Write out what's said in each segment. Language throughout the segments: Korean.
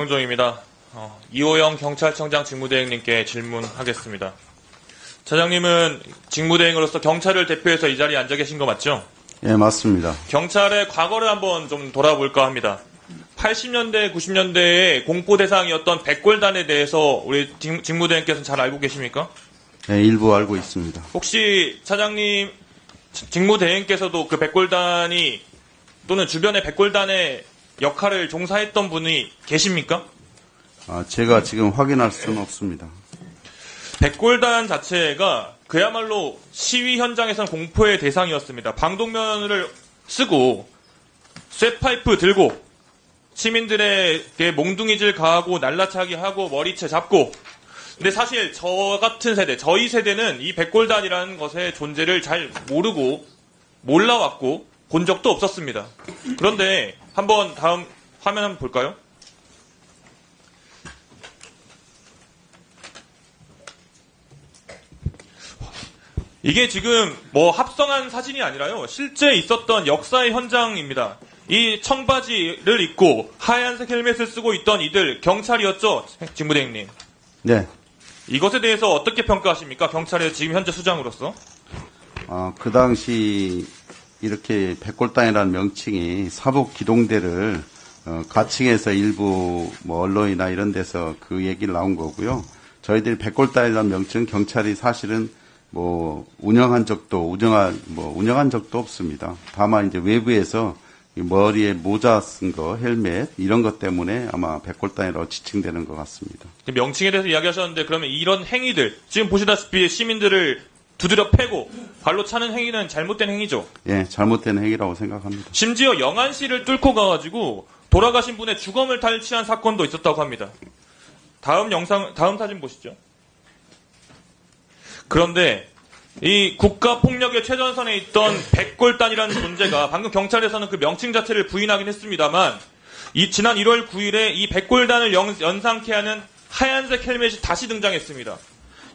정종입니다. 이호영 경찰청장 직무대행님께 질문하겠습니다. 차장님은 직무대행으로서 경찰을 대표해서 이 자리에 앉아 계신 거 맞죠? 예, 맞습니다. 경찰의 과거를 한번 좀 돌아볼까 합니다. 80년대, 90년대에 공포 대상이었던 백골단에 대해서 우리 직무대행께서는 잘 알고 계십니까? 예, 일부 알고 있습니다. 혹시 차장님, 직무대행께서도 그 백골단이 또는 주변의 백골단의 역할을 종사했던 분이 계십니까? 제가 지금 확인할 수는 없습니다. 백골단 자체가 그야말로 시위 현장에서는 공포의 대상이었습니다. 방독면을 쓰고 쇠파이프 들고 시민들에게 몽둥이질 가하고 날라차기 하고 머리채 잡고, 근데 사실 저 같은 세대, 저희 세대는 이 백골단이라는 것의 존재를 잘 모르고 몰라왔고 본 적도 없었습니다. 그런데 한번 다음 화면 한번 볼까요? 이게 지금 뭐 합성한 사진이 아니라요, 실제 있었던 역사의 현장입니다. 이 청바지를 입고 하얀색 헬멧을 쓰고 있던 이들 경찰이었죠, 직무대행님? 네. 이것에 대해서 어떻게 평가하십니까? 경찰의 지금 현재 수장으로서? 그 당시 이렇게 백골단이라는 명칭이 사복 기동대를 가칭해서 일부 뭐 언론이나 이런 데서 그 얘기를 나온 거고요. 저희들이 백골단이라는 명칭 경찰이 사실은 뭐 운영한 적도 없습니다. 다만 이제 외부에서 머리에 모자 쓴 거, 헬멧 이런 것 때문에 아마 백골단이라고 지칭되는 것 같습니다. 명칭에 대해서 이야기하셨는데, 그러면 이런 행위들, 지금 보시다시피 시민들을 두드려 패고 발로 차는 행위는 잘못된 행위죠? 예, 잘못된 행위라고 생각합니다. 심지어 영안시를 뚫고 가가지고 돌아가신 분의 주검을 탈취한 사건도 있었다고 합니다. 다음 사진 보시죠. 그런데 이 국가폭력의 최전선에 있던 백골단이라는 존재가, 방금 경찰에서는 그 명칭 자체를 부인하긴 했습니다만, 지난 1월 9일에 이 백골단을 연상케 하는 하얀색 헬멧이 다시 등장했습니다.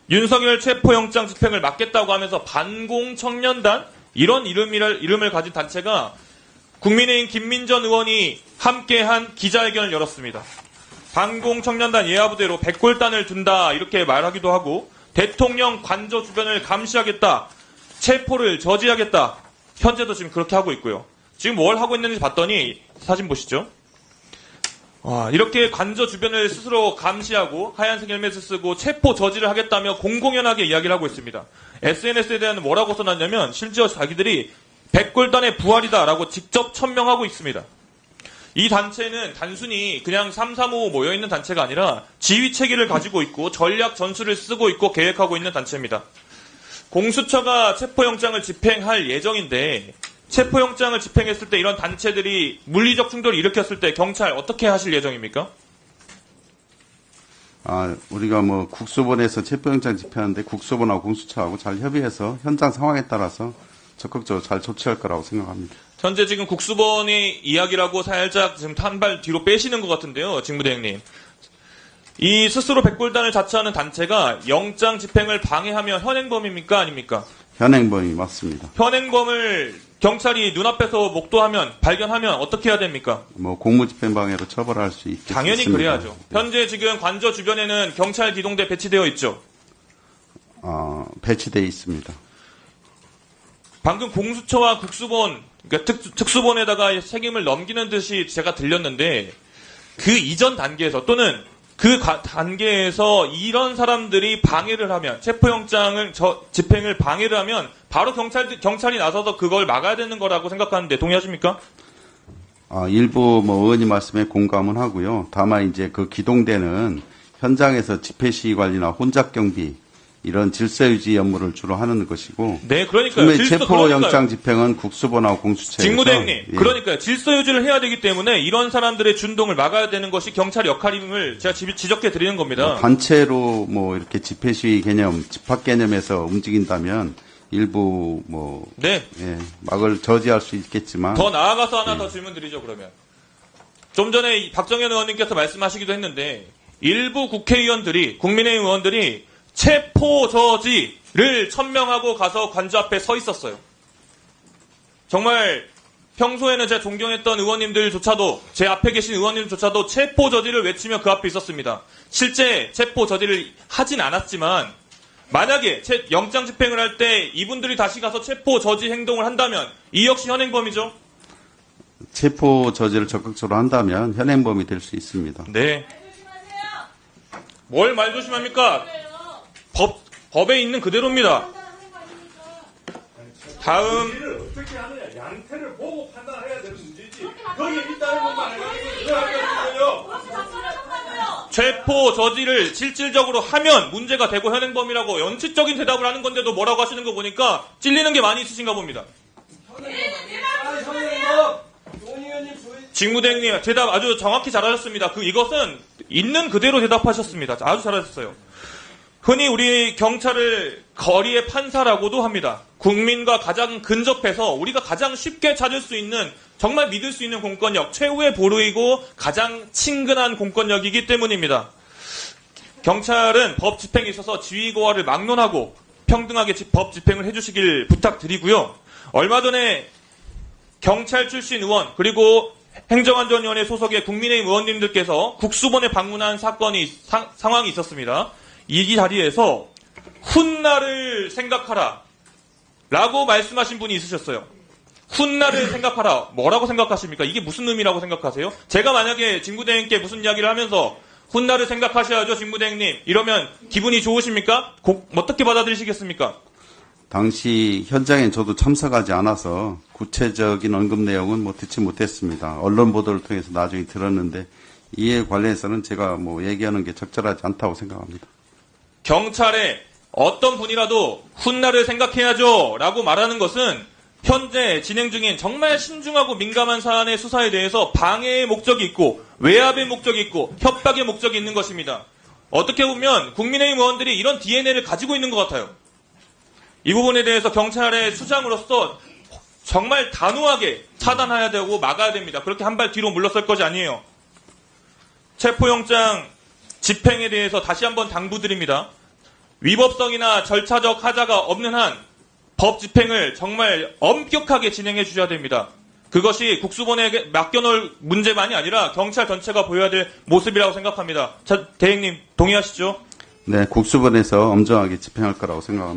윤석열 체포영장 집행을 막겠다고 하면서 반공청년단, 이런 이름을 가진 단체가 국민의힘 김민전 의원이 함께한 기자회견을 열었습니다. 반공청년단 예하부대로 백골단을 둔다 이렇게 말하기도 하고, 대통령 관저 주변을 감시하겠다, 체포를 저지하겠다, 현재도 지금 그렇게 하고 있고요. 지금 뭘 하고 있는지 봤더니 사진 보시죠. 이렇게 관저 주변을 스스로 감시하고 하얀색 헬멧을 쓰고 체포 저지를 하겠다며 공공연하게 이야기를 하고 있습니다. SNS에 대한 뭐라고 써놨냐면 심지어 자기들이 백골단의 부활이다라고 직접 천명하고 있습니다. 이 단체는 단순히 그냥 335 모여있는 단체가 아니라 지휘체계를 가지고 있고 전략 전술을 쓰고 있고 계획하고 있는 단체입니다. 공수처가 체포영장을 집행할 예정인데, 체포영장을 집행했을 때 이런 단체들이 물리적 충돌을 일으켰을 때 경찰 어떻게 하실 예정입니까? 우리가 뭐 국수본에서 체포영장 집행하는데 국수본하고 공수처하고 잘 협의해서 현장 상황에 따라서 적극적으로 잘 조치할 거라고 생각합니다. 현재 지금 국수본이 이야기를 하고 살짝 지금 한 발 뒤로 빼시는 것 같은데요, 직무대행님. 이 스스로 백골단을 자처하는 단체가 영장 집행을 방해하면 현행범입니까, 아닙니까? 현행범이 맞습니다. 현행범을 경찰이 눈앞에서 목도하면, 발견하면 어떻게 해야 됩니까? 뭐 공무집행방해로 처벌할 수 있겠습니다. 당연히 그래야죠. 네. 현재 지금 관저 주변에는 경찰 기동대 배치되어 있죠? 배치되어 있습니다. 방금 공수처와 국수본, 그러니까 특수본에다가 책임을 넘기는 듯이 제가 들렸는데, 그 이전 단계에서 또는 그 단계에서 이런 사람들이 방해를 하면, 체포영장을 집행을 방해를 하면 바로 경찰이 나서서 그걸 막아야 되는 거라고 생각하는데 동의하십니까? 일부 뭐 의원님 말씀에 공감은 하고요. 다만 이제 그 기동대는 현장에서 집회 시위 관리나 혼잡 경비 이런 질서 유지 업무를 주로 하는 것이고, 네, 그러니까요. 체포영장 집행은 국수본하고 공수처에서. 직무대행님, 예. 그러니까요. 질서 유지를 해야 되기 때문에 이런 사람들의 준동을 막아야 되는 것이 경찰 역할임을 제가 지적해 드리는 겁니다. 단체로 뭐 이렇게 집회 시위 개념, 집합 개념에서 움직인다면 일부 뭐 네. 막을 저지할 수 있겠지만, 더 나아가서 하나 더 질문 드리죠, 그러면. 좀 전에 박정현 의원님께서 말씀하시기도 했는데, 일부 국회의원들이, 국민의힘 의원들이 체포 저지를 천명하고 가서 관저 앞에 서 있었어요. 정말 평소에는 제가 존경했던 의원님들조차도, 제 앞에 계신 의원님조차도 체포 저지를 외치며 그 앞에 있었습니다. 실제 체포 저지를 하진 않았지만, 만약에 영장 집행을 할 때 이분들이 다시 가서 체포 저지 행동을 한다면 이 역시 현행범이죠? 체포 저지를 적극적으로 한다면 현행범이 될 수 있습니다. 네. 뭘 말 조심합니까? 법에 있는 그대로입니다. 다음. 일을 어떻게 하느냐, 양태를 보고 판단해야 되는 문제지. 거기에 있다는 것만 해가지고 왜 하겠어요? 체포 저지를 실질적으로 하면 문제가 되고 현행범이라고 연치적인 대답을 하는 건데도 뭐라고 하시는 거 보니까 찔리는 게 많이 있으신가 봅니다. 직무대행님 대답 아주 정확히 잘하셨습니다. 이것은 있는 그대로 대답하셨습니다. 아주 잘하셨어요. 흔히 우리 경찰을 거리의 판사라고도 합니다. 국민과 가장 근접해서 우리가 가장 쉽게 찾을 수 있는, 정말 믿을 수 있는 공권력, 최후의 보루이고 가장 친근한 공권력이기 때문입니다. 경찰은 법 집행에 있어서 지휘고하를 막론하고 평등하게 법 집행을 해주시길 부탁드리고요. 얼마 전에 경찰 출신 의원 그리고 행정안전위원회 소속의 국민의힘 의원님들께서 국수본에 방문한 상황이 있었습니다. 이 자리에서 훗날을 생각하라 라고 말씀하신 분이 있으셨어요. 훗날을 생각하라. 뭐라고 생각하십니까? 이게 무슨 의미라고 생각하세요? 제가 만약에 진구대행께 무슨 이야기를 하면서 훗날을 생각하셔야죠, 진구대행님. 이러면 기분이 좋으십니까? 어떻게 받아들이시겠습니까? 당시 현장에 저도 참석하지 않아서 구체적인 언급 내용은 듣지 못했습니다. 언론 보도를 통해서 나중에 들었는데 이에 관련해서는 제가 얘기하는 게 적절하지 않다고 생각합니다. 경찰에 어떤 분이라도 훗날을 생각해야죠 라고 말하는 것은 현재 진행 중인 정말 신중하고 민감한 사안의 수사에 대해서 방해의 목적이 있고 외압의 목적이 있고 협박의 목적이 있는 것입니다. 어떻게 보면 국민의힘 의원들이 이런 DNA를 가지고 있는 것 같아요. 이 부분에 대해서 경찰의 수장으로서 정말 단호하게 차단해야 되고 막아야 됩니다. 그렇게 한 발 뒤로 물러설 것이 아니에요. 체포영장 집행에 대해서 다시 한번 당부드립니다. 위법성이나 절차적 하자가 없는 한 법 집행을 정말 엄격하게 진행해 주셔야 됩니다. 그것이 국수본에 맡겨놓을 문제만이 아니라 경찰 전체가 보여야 될 모습이라고 생각합니다. 자, 대행님 동의하시죠? 네, 국수본에서 엄정하게 집행할 거라고 생각합니다.